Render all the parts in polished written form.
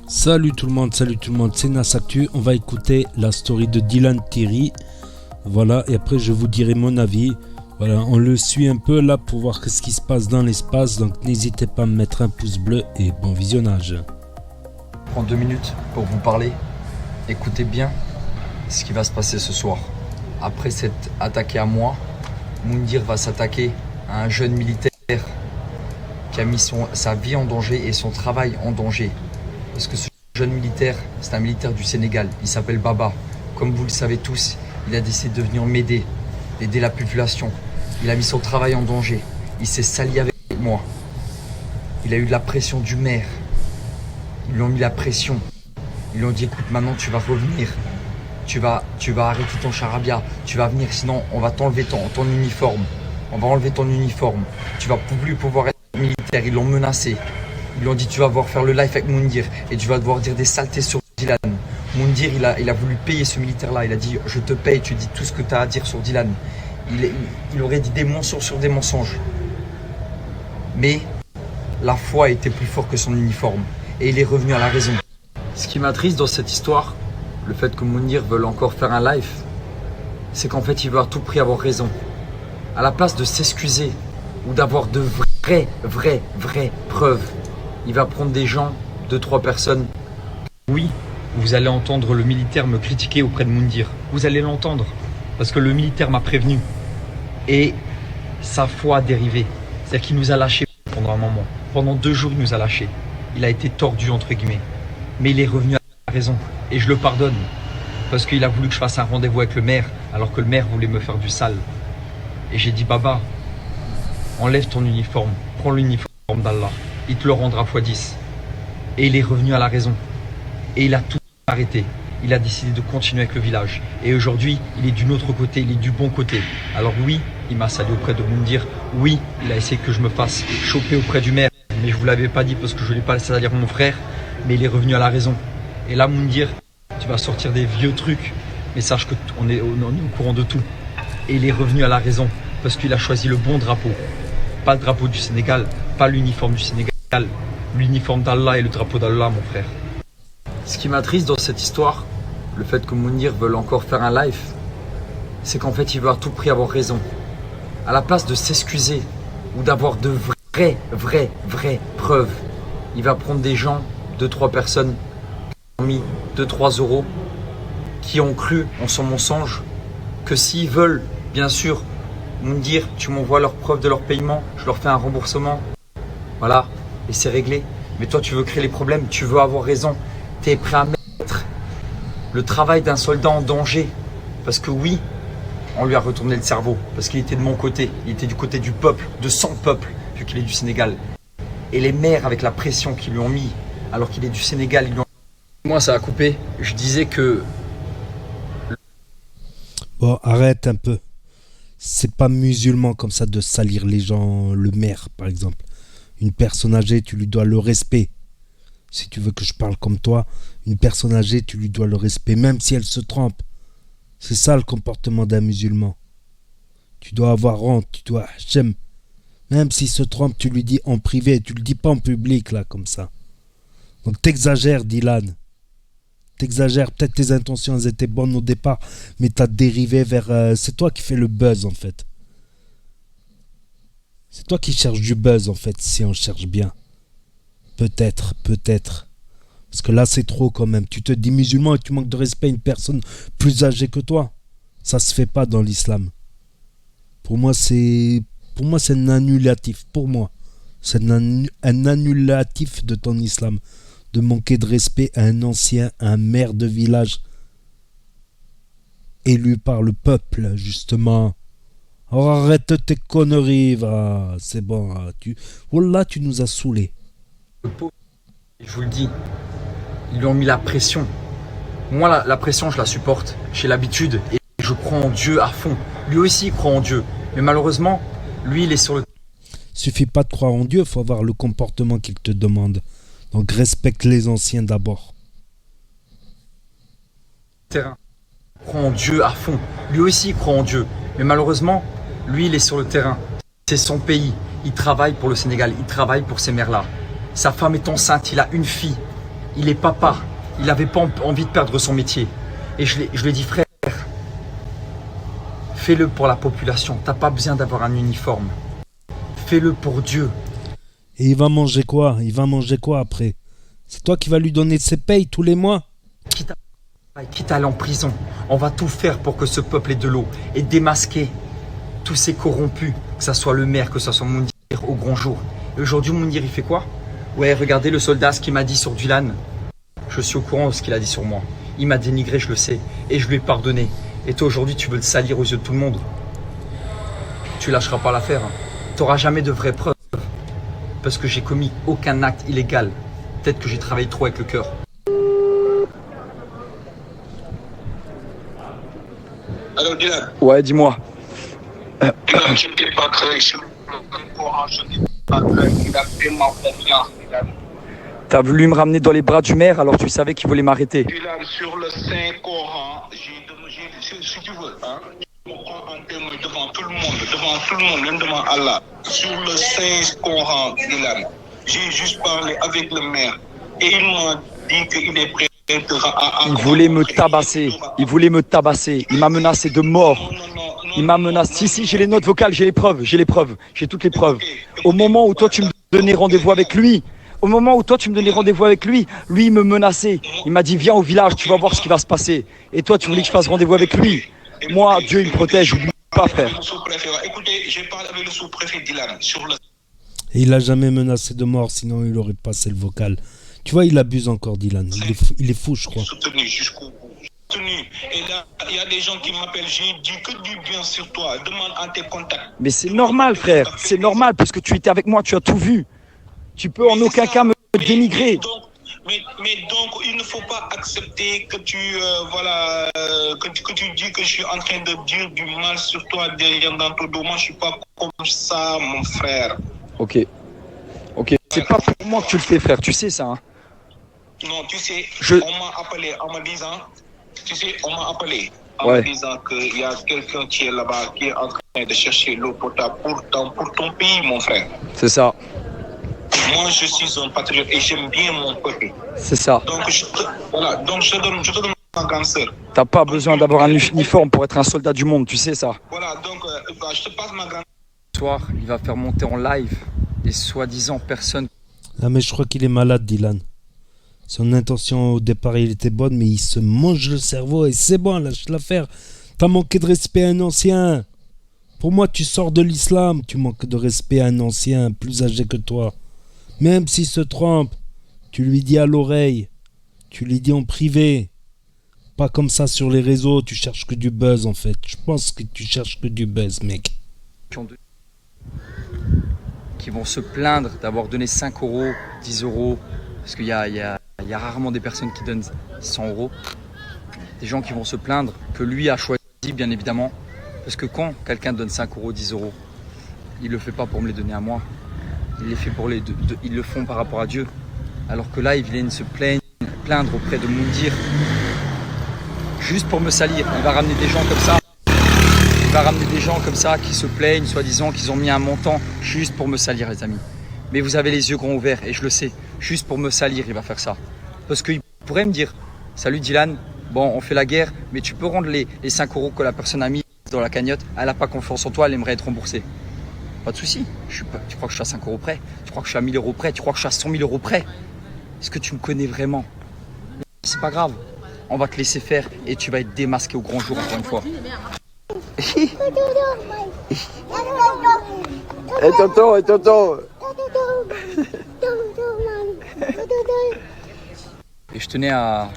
Salut tout le monde, c'est Nas Actu. On va écouter la story de Dylan Thierry. Voilà, et après je vous dirai mon avis. Voilà, on le suit un peu là pour voir ce qui se passe dans l'espace. Donc n'hésitez pas à me mettre un pouce bleu et bon visionnage. Je prends 2 minutes pour vous parler. Écoutez bien ce qui va se passer ce soir. Après s'être attaqué à moi, Moundir va s'attaquer à un jeune militaire qui a mis sa vie en danger et son travail en danger. Parce que ce jeune militaire, c'est un militaire du Sénégal. Il s'appelle Baba. Comme vous le savez tous, il a décidé de venir m'aider, d'aider la population. Il a mis son travail en danger. Il s'est sali avec moi. Il a eu de la pression du maire. Ils lui ont mis la pression. Ils lui ont dit, écoute, maintenant tu vas revenir. Tu vas arrêter ton charabia. Tu vas venir, sinon on va t'enlever ton uniforme. On va enlever ton uniforme. Tu vas plus pouvoir être militaire. Ils l'ont menacé. Ils lui ont dit, tu vas devoir faire le live avec Moundir et tu vas devoir dire des saletés sur Dylan. Moundir, il a voulu payer ce militaire-là. Il a dit, je te paye, tu dis tout ce que tu as à dire sur Dylan. Il aurait dit des mensonges sur des mensonges. Mais la foi était plus forte que son uniforme. Et il est revenu à la raison. Ce qui m'attriste dans cette histoire, le fait que Moundir veuille encore faire un live, c'est qu'en fait, il veut à tout prix avoir raison. À la place de s'excuser ou d'avoir de vraies preuves, il va prendre des gens, 2-3 personnes. Oui, vous allez entendre le militaire me critiquer auprès de Moundir. Vous allez l'entendre, parce que le militaire m'a prévenu. Et sa foi a dérivé. C'est-à-dire qu'il nous a lâchés pendant un moment. Pendant 2 jours, il nous a lâchés. Il a été tordu, entre guillemets. Mais il est revenu à la raison. Et je le pardonne. Parce qu'il a voulu que je fasse un rendez-vous avec le maire, alors que le maire voulait me faire du sale. Et j'ai dit, Baba, enlève ton uniforme. Prends l'uniforme d'Allah. Il te le rendra x10. Et il est revenu à la raison. Et il a tout arrêté. Il a décidé de continuer avec le village. Et aujourd'hui, il est du autre côté, il est du bon côté. Alors oui, il m'a sali auprès de Moundir. Oui, il a essayé que je me fasse choper auprès du maire. Mais je ne vous l'avais pas dit parce que je ne voulais pas salir mon frère. Mais il est revenu à la raison. Et là, Moundir, tu vas sortir des vieux trucs. Mais sache qu'on est au courant de tout. Et il est revenu à la raison. Parce qu'il a choisi le bon drapeau. Pas le drapeau du Sénégal, pas l'uniforme du Sénégal. L'uniforme d'Allah et le drapeau d'Allah, mon frère. Ce qui m'attriste dans cette histoire, le fait que Moundir veuille encore faire un live, c'est qu'en fait, il veut à tout prix avoir raison. À la place de s'excuser ou d'avoir de vraies preuves, il va prendre des gens, 2-3 personnes qui ont mis 2-3 euros, qui ont cru en son mensonge, que s'ils veulent, bien sûr, Moundir, tu m'envoies leurs preuves de leur paiement, je leur fais un remboursement. Voilà, et c'est réglé. Mais toi, tu veux créer les problèmes, tu veux avoir raison. Tu es prêt à mettre le travail d'un soldat en danger. Parce que oui, on lui a retourné le cerveau. Parce qu'il était de mon côté. Il était du côté du peuple, de son peuple, vu qu'il est du Sénégal. Et les maires, avec la pression qu'ils lui ont mis, alors qu'il est du Sénégal, ils lui ont... Moi, ça a coupé. Je disais que... Bon, arrête un peu. C'est pas musulman comme ça de salir les gens, le maire par exemple. Une personne âgée, tu lui dois le respect. Si tu veux que je parle comme toi, une personne âgée, tu lui dois le respect, même si elle se trompe. C'est ça le comportement d'un musulman. Tu dois avoir honte, tu dois... J'aime. Même s'il se trompe, tu lui dis en privé, tu le dis pas en public, là, comme ça. Donc t'exagères, Dylan. T'exagères, peut-être tes intentions elles étaient bonnes au départ, mais t'as dérivé vers... c'est toi qui fais le buzz, en fait. C'est toi qui cherches du buzz, en fait, si on cherche bien. Peut-être. Parce que là, c'est trop quand même. Tu te dis musulman et tu manques de respect à une personne plus âgée que toi. Ça se fait pas dans l'islam. Pour moi, c'est un annulatif. Pour moi, c'est un annulatif de ton islam. De manquer de respect à un ancien, à un maire de village élu par le peuple, justement. Alors arrête tes conneries, va. C'est bon. Wallah, tu nous as saoulés. Je vous le dis, ils lui ont mis la pression. Moi, la pression, je la supporte. J'ai l'habitude et je crois en Dieu à fond. Lui aussi, il croit en Dieu. Mais malheureusement, lui, il est sur le Suffit pas de croire en Dieu, faut avoir le comportement qu'il te demande. Donc respecte les anciens d'abord. terrain. Il croit en Dieu à fond. Lui aussi, il croit en Dieu. Mais malheureusement, lui, il est sur le terrain. C'est son pays. Il travaille pour le Sénégal. Il travaille pour ces mères-là. Sa femme est enceinte. Il a une fille. Il est papa. Il n'avait pas envie de perdre son métier. Et je lui ai dit, frère, fais-le pour la population. T'as pas besoin d'avoir un uniforme. Fais-le pour Dieu. Et il va manger quoi? Il va manger quoi après? C'est toi qui vas lui donner ses payes tous les mois? Quitte à aller en prison, on va tout faire pour que ce peuple ait de l'eau et démasquer tous ces corrompus, que ça soit le maire, que ça soit Moundir au grand jour. Et aujourd'hui, Moundir, il fait quoi? Ouais, regardez le soldat, ce qu'il m'a dit sur Dylan. Je suis au courant de ce qu'il a dit sur moi. Il m'a dénigré, je le sais, et je lui ai pardonné. Et toi, aujourd'hui, tu veux le salir aux yeux de tout le monde. Tu lâcheras pas l'affaire. Hein. Tu n'auras jamais de vraies preuves. Parce que j'ai commis aucun acte illégal. Peut-être que j'ai travaillé trop avec le cœur. Alors Dylan. Ouais, dis-moi. Dylan, je ne t'ai pas créé sur le Coran, je ne t'ai pas créé, il a tellement confiance, Dylan. T'as voulu me ramener dans les bras du maire alors tu savais qu'il voulait m'arrêter. Dylan, sur le Saint-Coran, si tu veux, hein, je me prends en témoin devant tout le monde, même devant Allah. Sur le Saint-Coran, Dylan, j'ai juste parlé avec le maire et il m'a dit qu'il est prêt. Il voulait me tabasser. Il m'a menacé de mort. Il m'a menacé. Si, j'ai les notes vocales, j'ai les preuves. J'ai toutes les preuves. Au moment où toi, tu me donnais rendez-vous avec lui, lui, il me menaçait. Il m'a dit, viens au village, tu vas voir ce qui va se passer. Et toi, tu voulais que je fasse rendez-vous avec lui. Moi, Dieu, il me protège. Oublie pas, frère. Écoutez, j'ai parlé avec le sous-préfet Dylan sur le... Et il a jamais menacé de mort, sinon il aurait passé le vocal. Tu vois, il abuse encore, Dylan. Il est fou, je crois. Soutenu jusqu'au bout. Et là, il y a des gens qui m'appellent, j'ai dit que du bien sur toi. Demande à tes contacts. Mais c'est normal, frère. C'est normal, parce que tu étais avec moi, tu as tout vu. Tu peux en aucun cas me dénigrer. Mais donc, il ne faut pas accepter que que tu dis que je suis en train de dire du mal sur toi derrière dans ton dos. Moi, je ne suis pas comme ça, mon frère. Ok. C'est pas pour moi que tu le fais, frère. Tu sais ça, hein. Non, tu sais, on m'a appelé en me disant, me disant qu'il y a quelqu'un qui est là-bas, qui est en train de chercher l'eau potable pour ton pays, mon frère. C'est ça. Moi, je suis un patriote et j'aime bien mon peuple. C'est ça. Donc, je te donne ma grande sœur. T'as pas besoin d'avoir un uniforme pour être un soldat du monde, tu sais ça. Voilà, donc, je te passe ma grande... Ce soir, il va faire monter en live les soi-disant personnes. Ah, mais je crois qu'il est malade, Dylan. Son intention au départ, il était bonne, mais il se mange le cerveau et c'est bon, lâche l'affaire. T'as manqué de respect à un ancien. Pour moi, tu sors de l'islam, tu manques de respect à un ancien plus âgé que toi. Même s'il se trompe, tu lui dis à l'oreille, tu lui dis en privé. Pas comme ça sur les réseaux, tu cherches que du buzz en fait. Je pense que tu cherches que du buzz, mec. Qui vont se plaindre d'avoir donné 5 €, 10 €, parce qu'il y a rarement des personnes qui donnent 100 €. Des gens qui vont se plaindre que lui a choisi, bien évidemment, parce que quand quelqu'un donne 5 €, 10 €, il le fait pas pour me les donner à moi. Il les fait pour ils le font par rapport à Dieu. Alors que là, ils viennent se plaindre auprès de Moundir, juste pour me salir. Il va ramener des gens comme ça. Qui se plaignent, soi-disant qu'ils ont mis un montant juste pour me salir, les amis. Mais vous avez les yeux grands ouverts et je le sais. Juste pour me salir, il va faire ça. Parce qu'il pourrait me dire, salut Dylan, bon, on fait la guerre, mais tu peux rendre les 5 € que la personne a mis dans la cagnotte. Elle n'a pas confiance en toi, elle aimerait être remboursée. Pas de souci. Tu crois que je suis à 5 € près? Tu crois que je suis à 1000 € près? Tu crois que je suis à 100 000 € près? Est-ce que tu me connais vraiment? C'est pas grave. On va te laisser faire et tu vas être démasqué au grand jour encore une fois. Et tonton. Et je tenais à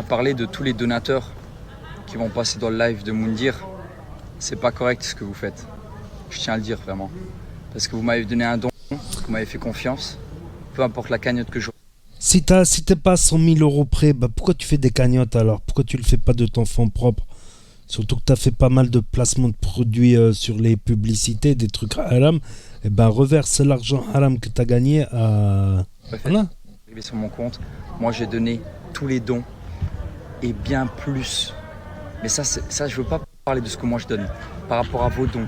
parler de tous les donateurs qui vont passer dans le live de Moundir. C'est pas correct ce que vous faites. Je tiens à le dire vraiment. Parce que vous m'avez donné un don, vous m'avez fait confiance. Peu importe la cagnotte que je... Si t'es pas à 100 000 € près, bah pourquoi tu fais des cagnottes alors? Pourquoi tu le fais pas de ton fonds propre? Surtout que t'as fait pas mal de placements de produits sur les publicités, des trucs haram. Et ben reverse l'argent haram que t'as gagné à... Voilà. Arrivé sur mon compte, moi j'ai donné tous les dons et bien plus. Mais ça je veux pas parler de ce que moi je donne. Par rapport à vos dons,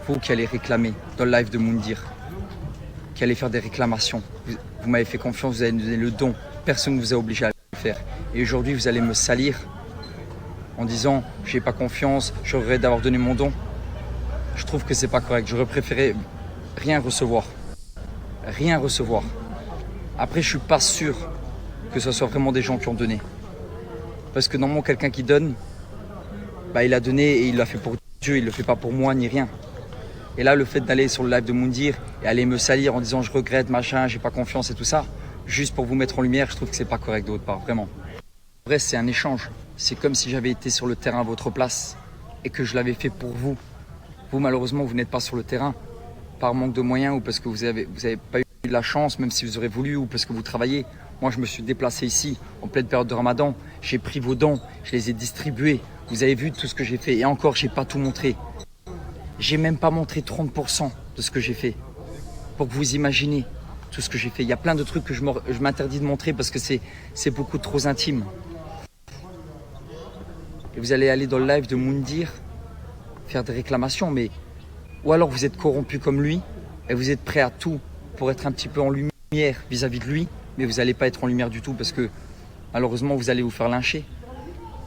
vous qui allez réclamer dans le live de Moundir, qui allez faire des réclamations. Vous m'avez fait confiance, vous avez donné le don. Personne ne vous a obligé à faire. Et aujourd'hui, vous allez me salir en disant j'ai pas confiance, je regrette d'avoir donné mon don. Je trouve que c'est pas correct. J'aurais préféré rien recevoir. Rien recevoir. Après, je suis pas sûr que ce soit vraiment des gens qui ont donné. Parce que normalement, quelqu'un qui donne, bah, il a donné et il l'a fait pour Dieu, il le fait pas pour moi ni rien. Et là, le fait d'aller sur le live de Moundir et aller me salir en disant je regrette, machin, j'ai pas confiance et tout ça, juste pour vous mettre en lumière, je trouve que c'est pas correct de votre part, vraiment. En vrai, c'est un échange. C'est comme si j'avais été sur le terrain à votre place et que je l'avais fait pour vous. Vous, malheureusement, vous n'êtes pas sur le terrain par manque de moyens ou parce que vous avez pas eu de la chance, même si vous aurez voulu, ou parce que vous travaillez. Moi, je me suis déplacé ici en pleine période de Ramadan. J'ai pris vos dons, je les ai distribués. Vous avez vu tout ce que j'ai fait. Et encore, j'ai pas tout montré. J'ai même pas montré 30% de ce que j'ai fait. Pour que vous imaginez tout ce que j'ai fait. Il y a plein de trucs que je m'interdis de montrer parce que c'est beaucoup trop intime. Et vous allez aller dans le live de Moundir faire des réclamations, mais ou alors vous êtes corrompu comme lui et vous êtes prêt à tout pour être un petit peu en lumière vis-à-vis de lui, mais vous n'allez pas être en lumière du tout parce que malheureusement vous allez vous faire lyncher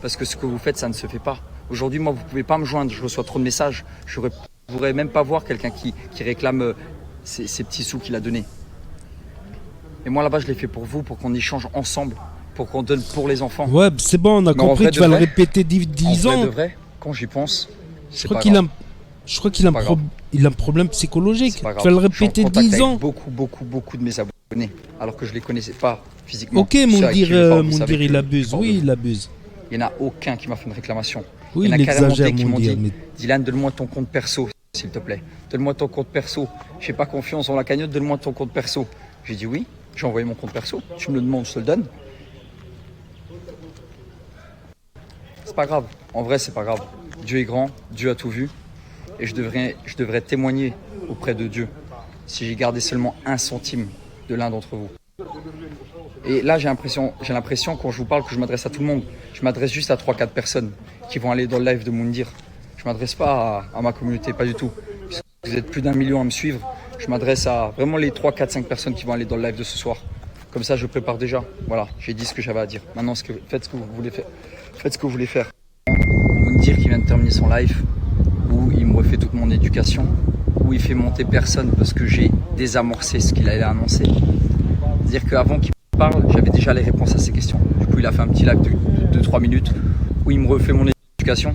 parce que ce que vous faites ça ne se fait pas. Aujourd'hui moi vous pouvez pas me joindre, je reçois trop de messages, je ne pourrais même pas voir quelqu'un qui réclame ces petits sous qu'il a donnés. Et moi là-bas je l'ai fait pour vous, pour qu'on échange ensemble, pour qu'on donne pour les enfants. Ouais, c'est bon, on a compris, tu vas le répéter 10 ans. En vrai de vrai, quand j'y pense, je crois qu'il a un problème psychologique. Tu vas le répéter 10 ans. Beaucoup de mes abonnés, alors que je les connaissais pas physiquement. Ok, Moundir, il abuse. Oui, il abuse. Il n'y en a aucun qui m'a fait une réclamation. Oui, il y en a carrément des qui m'ont dit mais... Dylan, donne-moi ton compte perso, s'il te plaît. Donne-moi ton compte perso. J'ai pas confiance en la cagnotte, donne-moi ton compte perso. J'ai dit oui, j'ai envoyé mon compte perso. Tu me le demandes, je te le donne. C'est pas grave. En vrai, c'est pas grave. Dieu est grand, Dieu a tout vu. Et je devrais témoigner auprès de Dieu si j'ai gardé seulement 1 centime de l'un d'entre vous. Et là, j'ai l'impression, quand je vous parle, que je m'adresse à tout le monde. Je m'adresse juste à 3-4 personnes qui vont aller dans le live de Moundir. Je ne m'adresse pas à ma communauté, pas du tout. Vous êtes plus d'1 million à me suivre. Je m'adresse à vraiment les 3, 4, 5 personnes qui vont aller dans le live de ce soir. Comme ça, je prépare déjà. Voilà, j'ai dit ce que j'avais à dire. Maintenant, faites ce que vous voulez faire. Faites ce que vous voulez faire. Moundir qui vient de terminer son live, où il me refait toute mon éducation, où il fait monter personne parce que j'ai désamorcé ce qu'il allait annoncer. C'est-à-dire qu'avant qu'il parle, j'avais déjà les réponses à ces questions. Du coup, il a fait un petit live de 2-3 minutes où il me refait mon éducation.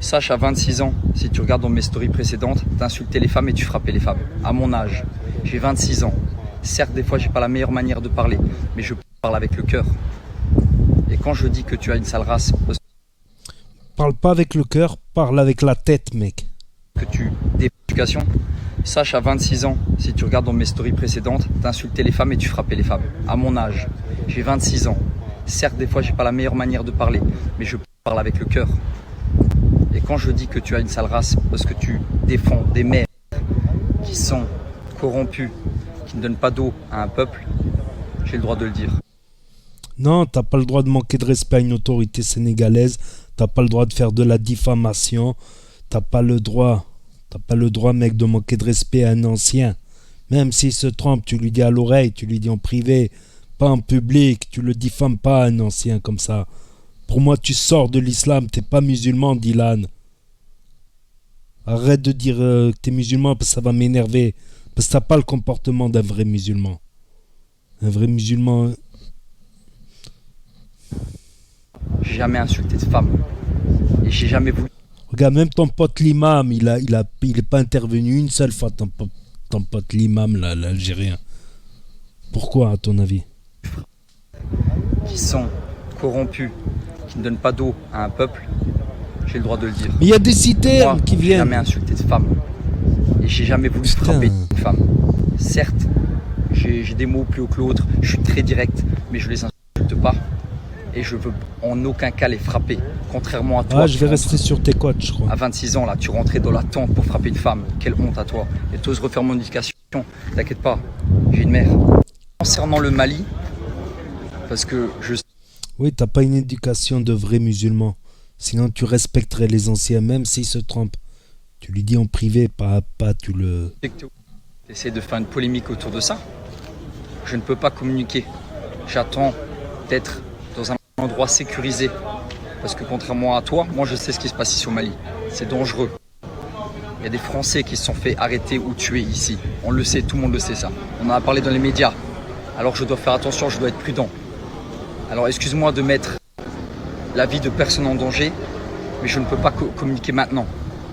Sache, à 26 ans, si tu regardes dans mes stories précédentes, t'insultais les femmes et tu frappais les femmes. À mon âge, j'ai 26 ans. Certes, des fois, j'ai pas la meilleure manière de parler, mais je parle avec le cœur. Et quand je dis que tu as une sale race, parle pas avec le cœur, parle avec la tête, mec. Que tu d'éducation. Sache, à 26 ans, si tu regardes dans mes stories précédentes, t'insultais les femmes et tu frappais les femmes. À mon âge, j'ai 26 ans. Certes, des fois, j'ai pas la meilleure manière de parler, mais je parle avec le cœur. Et quand je dis que tu as une sale race, parce que tu défends des mères qui sont corrompues, qui ne donnent pas d'eau à un peuple, j'ai le droit de le dire. Non, t'as pas le droit de manquer de respect à une autorité sénégalaise. T'as pas le droit de faire de la diffamation. T'as pas le droit, mec, de manquer de respect à un ancien. Même s'il se trompe, tu lui dis à l'oreille, tu lui dis en privé, pas en public. Tu le diffames pas, un ancien, comme ça. Pour moi, tu sors de l'islam, t'es pas musulman, Dylan. Arrête de dire que t'es musulman, parce que ça va m'énerver. Parce que t'as pas le comportement d'un vrai musulman. Un vrai musulman... J'ai jamais insulté de femme. Et j'ai jamais voulu. Regarde, même ton pote l'imam, il est pas intervenu une seule fois, ton pote l'imam, là, l'Algérien. Pourquoi, à ton avis? Qui sont corrompus, qui ne donnent pas d'eau à un peuple, j'ai le droit de le dire. Mais il y a des citernes qui viennent. J'ai jamais insulté de femme. Et j'ai jamais voulu frapper une femme. Certes, j'ai des mots plus hauts que l'autre, je suis très direct, mais je les insulte pas. Et je veux en aucun cas les frapper. Contrairement à toi. Ah, je vais rester sur tes côtes, je crois. À 26 ans, là, tu rentrais dans la tente pour frapper une femme. Quelle honte à toi. Et tu oses refaire mon éducation. T'inquiète pas, j'ai une mère. Concernant le Mali, parce que je... Oui, t'as pas une éducation de vrai musulman. Sinon, tu respecterais les anciens, même s'ils se trompent. Tu lui dis en privé, pas tu le... Tu essaies de faire une polémique autour de ça. Je ne peux pas communiquer. J'attends d'être dans un endroit sécurisé. Parce que contrairement à toi, moi je sais ce qui se passe ici au Mali. C'est dangereux. Il y a des Français qui se sont fait arrêter ou tuer ici. On le sait, tout le monde le sait ça. On en a parlé dans les médias. Alors je dois faire attention, je dois être prudent. Alors excuse-moi de mettre la vie de personne en danger, mais je ne peux pas communiquer maintenant.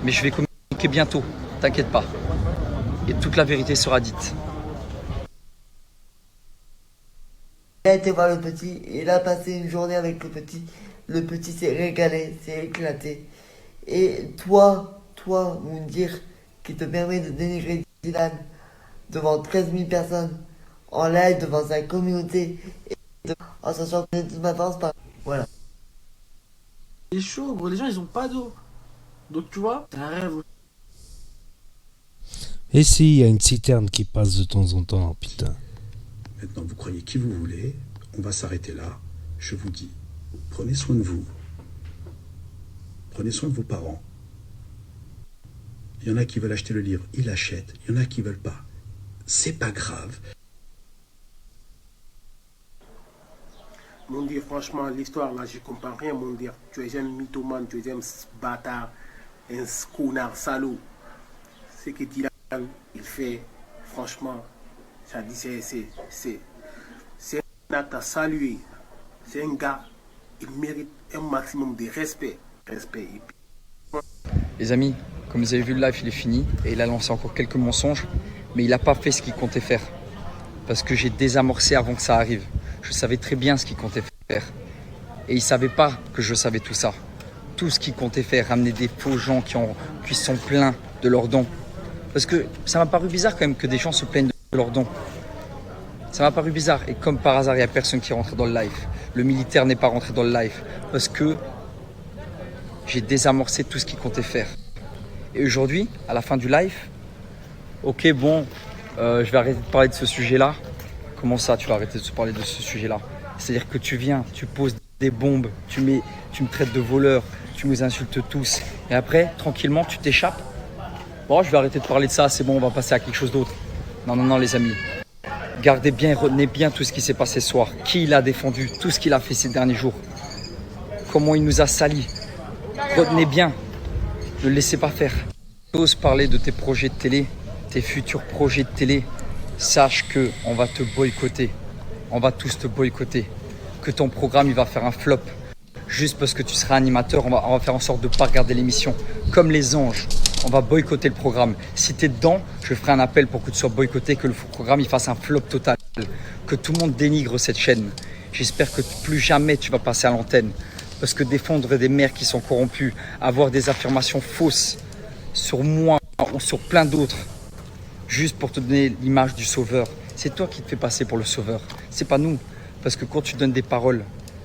Mais je vais communiquer bientôt, t'inquiète pas. Et toute la vérité sera dite. Il a été voir le petit, il a passé une journée avec le petit. Le petit s'est régalé, s'est éclaté. Et toi, Moundir, qui te permet de dénigrer Dylan devant 13 000 personnes, en live, devant sa communauté, en sachant que toute ma force par... Voilà. C'est chaud, gros, les gens ils ont pas d'eau. Donc tu vois, c'est un rêve. Et si, il y a une citerne qui passe de temps en temps, putain. Maintenant, vous croyez qui vous voulez, on va s'arrêter là. Je vous dis, prenez soin de vous. Prenez soin de vos parents. Il y en a qui veulent acheter le livre, ils l'achètent. Il y en a qui veulent pas. C'est pas grave. Moundir, franchement, l'histoire là, je comprends rien, Moundir. Tu es un mythomane, tu es un bâtard, un connard salaud. Ce que Dylan, il fait, franchement, ça dit, c'est un acte à saluer. C'est un gars, il mérite un maximum de respect. Les amis, comme vous avez vu, le live il est fini et il a lancé encore quelques mensonges, mais il n'a pas fait ce qu'il comptait faire. Parce que j'ai désamorcé avant que ça arrive. Je savais très bien ce qu'il comptait faire. Et il ne savait pas que je savais tout ça. Tout ce qu'il comptait faire, ramener des faux gens qui sont pleins de leurs dons. Parce que ça m'a paru bizarre quand même que des gens se plaignent de leurs dons. Ça m'a paru bizarre. Et comme par hasard, il n'y a personne qui est rentré dans le live. Le militaire n'est pas rentré dans le live. Parce que j'ai désamorcé tout ce qu'il comptait faire. Et aujourd'hui, à la fin du live, ok, bon, je vais arrêter de parler de ce sujet-là. Comment ça, tu vas arrêter de parler de ce sujet-là? C'est-à-dire que tu viens, tu poses des bombes, tu me traites de voleur, tu nous insultes tous. Et après, tranquillement, tu t'échappes. Bon, je vais arrêter de parler de ça, c'est bon, on va passer à quelque chose d'autre. Non, les amis. Gardez bien, retenez bien tout ce qui s'est passé ce soir. Qui il a défendu, tout ce qu'il a fait ces derniers jours. Comment il nous a salis. Retenez bien. Ne le laissez pas faire. Ose parler de tes projets de télé, tes futurs projets de télé. Sache qu'on va te boycotter. On va tous te boycotter. Que ton programme, il va faire un flop. Juste parce que tu seras animateur, on va faire en sorte de ne pas regarder l'émission. Comme les anges, on va boycotter le programme. Si tu es dedans, je ferai un appel pour que tu sois boycotté, que le programme il fasse un flop total. Que tout le monde dénigre cette chaîne. J'espère que plus jamais tu vas passer à l'antenne. Parce que défendre des mères qui sont corrompues, avoir des affirmations fausses sur moi ou sur plein d'autres, juste pour te donner l'image du sauveur, c'est toi qui te fais passer pour le sauveur. C'est pas nous. Parce que quand tu donnes des paroles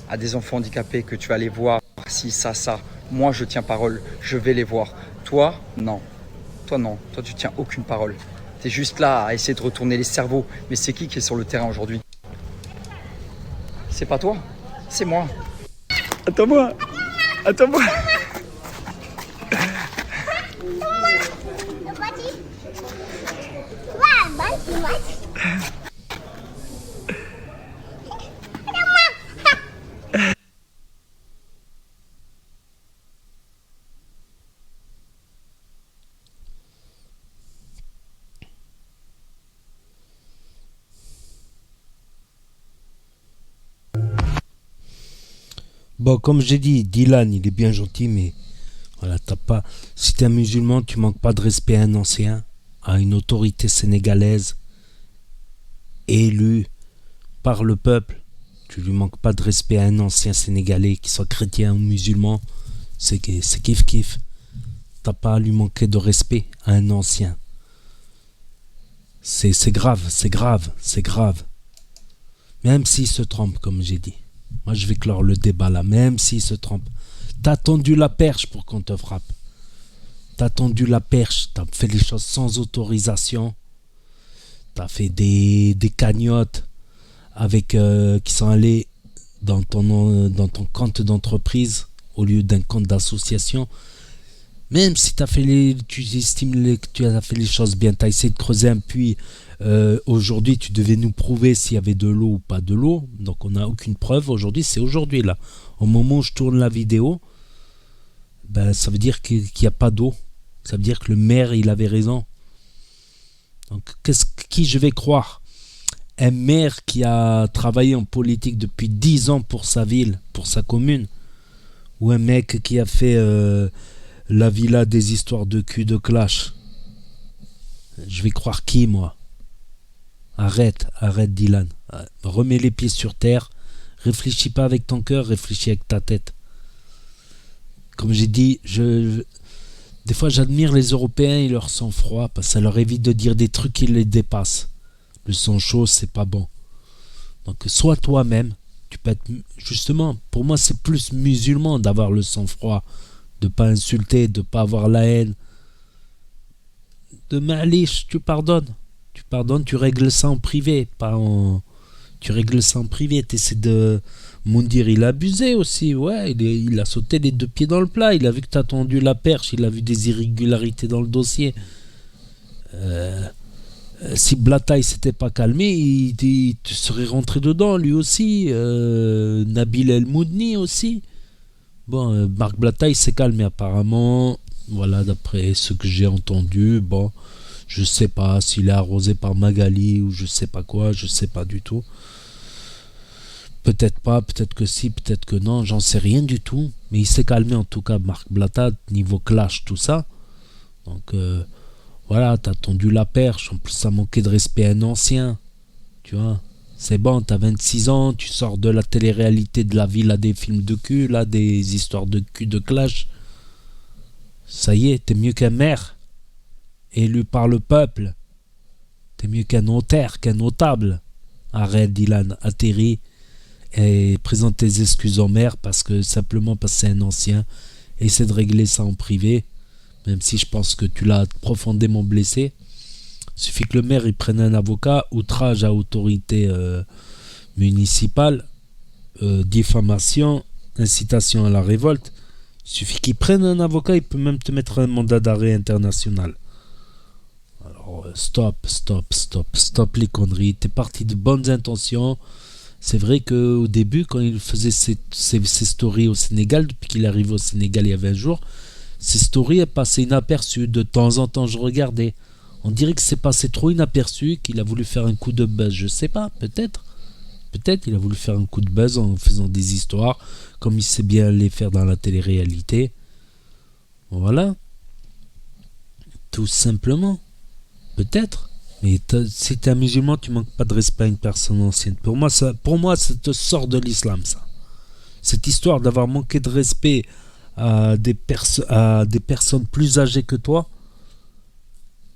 à des enfants handicapés, que tu vas les voir, si, ça, moi je tiens parole, je vais les voir. Toi, non. Toi, tu tiens aucune parole. Tu es juste là à essayer de retourner les cerveaux. Mais c'est qui est sur le terrain aujourd'hui? C'est pas toi, c'est moi. Attends-moi. Bon, comme j'ai dit, Dylan, il est bien gentil, mais voilà, t'as pas. Si t'es un musulman, tu manques pas de respect à un ancien, à une autorité sénégalaise élue par le peuple. Tu lui manques pas de respect à un ancien sénégalais, qu'il soit chrétien ou musulman. C'est kiff. T'as pas à lui manquer de respect à un ancien. C'est grave. Même s'il se trompe, comme j'ai dit. Moi, je vais clore le débat là, même s'il se trompe. T'as tendu la perche pour qu'on te frappe. T'as tendu la perche, t'as fait les choses sans autorisation. T'as fait des cagnottes avec, qui sont allés dans ton compte d'entreprise au lieu d'un compte d'association. Même si tu estimes que tu as fait les choses bien, tu as essayé de creuser un puits. Aujourd'hui, tu devais nous prouver s'il y avait de l'eau ou pas de l'eau. Donc, on n'a aucune preuve. Aujourd'hui, c'est aujourd'hui, là. Au moment où je tourne la vidéo, ben, ça veut dire qu'il n'y a pas d'eau. Ça veut dire que le maire, il avait raison. Donc, qui je vais croire? Un maire qui a travaillé en politique depuis 10 ans pour sa ville, pour sa commune? Ou un mec qui a fait la villa des histoires de cul de clash? Je vais croire qui, moi? Arrête Dylan. Remets les pieds sur terre. Réfléchis pas avec ton cœur, réfléchis avec ta tête. Comme j'ai dit, des fois j'admire les Européens et leur sang-froid, parce que ça leur évite de dire des trucs qui les dépassent. Le sang chaud, c'est pas bon. Donc sois toi-même. Tu peux être, justement, pour moi c'est plus musulman d'avoir le sang-froid, de pas insulter, de pas avoir la haine. De malice, tu pardonnes. Tu pardonnes, tu règles ça en privé, pas en... Tu règles ça en privé, t'essaies de... Moundir, il a abusé aussi, ouais, il a sauté les 2 pieds dans le plat, il a vu que t'as tendu la perche, il a vu des irrégularités dans le dossier. Si Blataï s'était pas calmé, il serait rentré dedans, lui aussi, Nabil El Moudni aussi. Bon, Marc Blataï s'est calmé apparemment, voilà, d'après ce que j'ai entendu, bon... Je sais pas s'il est arrosé par Magali ou je sais pas quoi, je sais pas du tout. Peut-être pas, peut-être que si, peut-être que non, j'en sais rien du tout. Mais il s'est calmé en tout cas, Marc Blatta, niveau clash, tout ça. Donc voilà, t'as tendu la perche, en plus ça manquait de respect à un ancien. Tu vois, c'est bon, t'as 26 ans, tu sors de la télé-réalité de la ville à des films de cul, là, des histoires de cul de clash. Ça y est, t'es mieux qu'un maire. Élu par le peuple, t'es mieux qu'un notaire, qu'un notable. Arrête Dylan, atterris et présente tes excuses au maire simplement parce que c'est un ancien. Essaie de régler ça en privé, même si je pense que tu l'as profondément blessé. Il suffit que le maire il prenne un avocat, outrage à autorité municipale, diffamation, incitation à la révolte. Il suffit qu'il prenne un avocat, il peut même te mettre un mandat d'arrêt international. Alors, stop les conneries. T'es parti de bonnes intentions. C'est vrai qu'au début, quand il faisait ses stories au Sénégal, depuis qu'il arrive au Sénégal il y a 20 jours, ses stories passaient inaperçues. De temps en temps, je regardais. On dirait que c'est passé trop inaperçu, qu'il a voulu faire un coup de buzz. Je sais pas, peut-être. Peut-être il a voulu faire un coup de buzz en faisant des histoires, comme il sait bien les faire dans la télé-réalité. Voilà. Tout simplement. Peut-être. Mais si t'es un musulman, tu manques pas de respect à une personne ancienne. Pour moi, ça te sort de l'islam, ça. Cette histoire d'avoir manqué de respect à des personnes plus âgées que toi,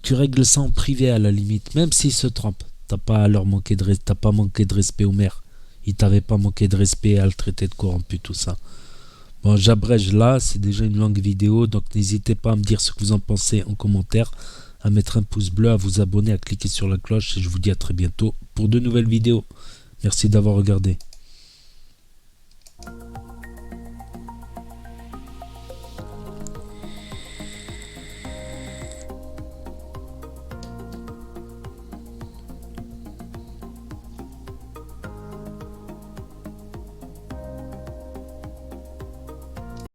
tu règles ça en privé à la limite, même s'ils se trompent. T'as pas manqué de respect au maire. Il t'avait pas manqué de respect à le traiter de corrompu, tout ça. Bon, j'abrège là, c'est déjà une longue vidéo, donc n'hésitez pas à me dire ce que vous en pensez en commentaire, à mettre un pouce bleu, à vous abonner, à cliquer sur la cloche, et je vous dis à très bientôt pour de nouvelles vidéos. Merci d'avoir regardé.